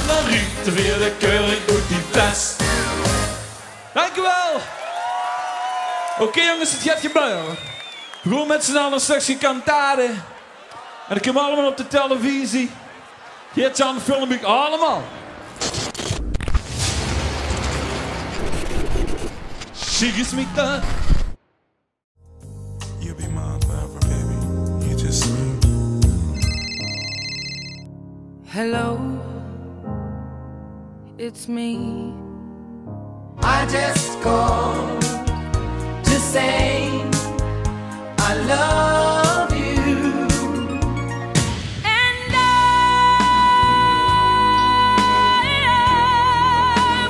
Dan riekt de vierde keurig goed die fles. Dankjewel. Oké, jongens, het gaat gebeuren. Gewoon met z'n allen straks een kantade. En dan komen we allemaal op de televisie. Geert-Jan film ik allemaal. Sigismita. You'll be mine forever, baby. You just me. Hello, it's me. I just called to say I love you. And I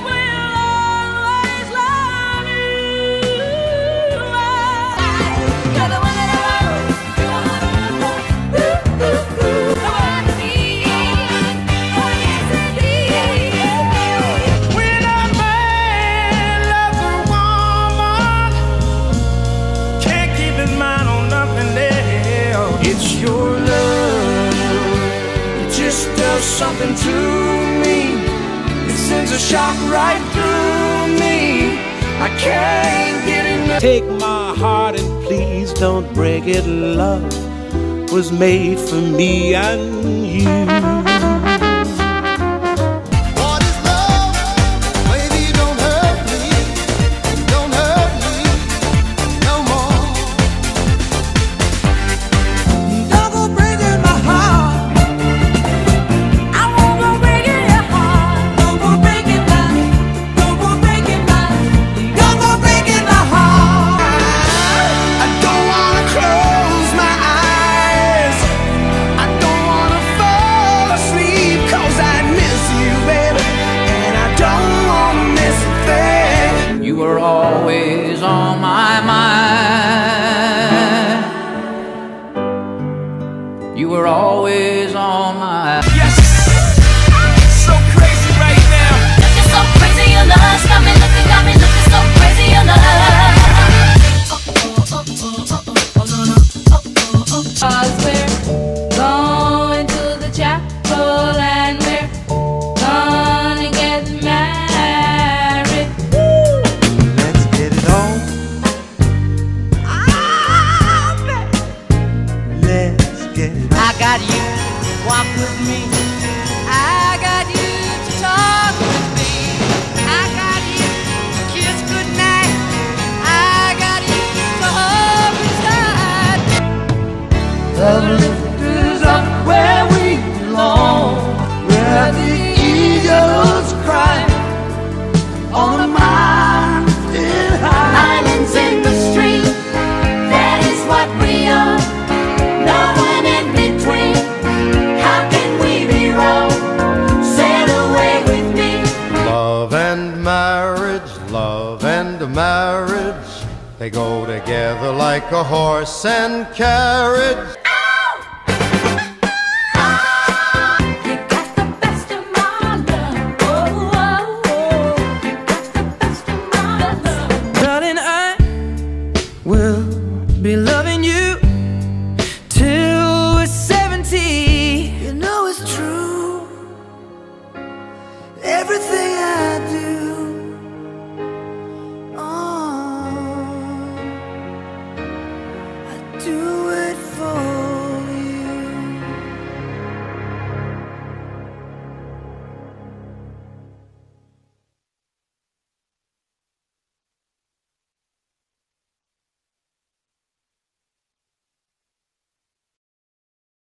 will always love you. You're the one that I love. I wanna be, oh yes indeed. When a man loves a woman, can't keep his mind on nothing else. It's your love, it just does something to me. It sends a shock right through me. I can't get enough. Take my heart and please don't break it. Love was made for me and you. What is love? Baby, don't hurt me. Don't hurt me no more. Don't go breaking my heart. I won't go breaking your heart. Don't go breaking my. Don't go breaking my. Don't go breaking my heart. I don't wanna close my eyes. I don't wanna fall asleep 'cause I miss you, baby, and I don't wanna miss a thing. You were always on my mind. You were always on my. Yes, so crazy right now. Looking so crazy, your love's got me looking so crazy, your love. 'Cause we're going to the chapel and we're gonna get married. Let's get it on. Let's get it on. I got you to walk with me. I got you to talk with me. I got you to kiss goodnight. I got you to hold me tight. Love is up where we belong, where the eagles cry on a mountain high. Islands in the stream, that is what we are. No one in between. How can we be wrong? Sail away with me. Love and marriage, they go together like a horse and carriage.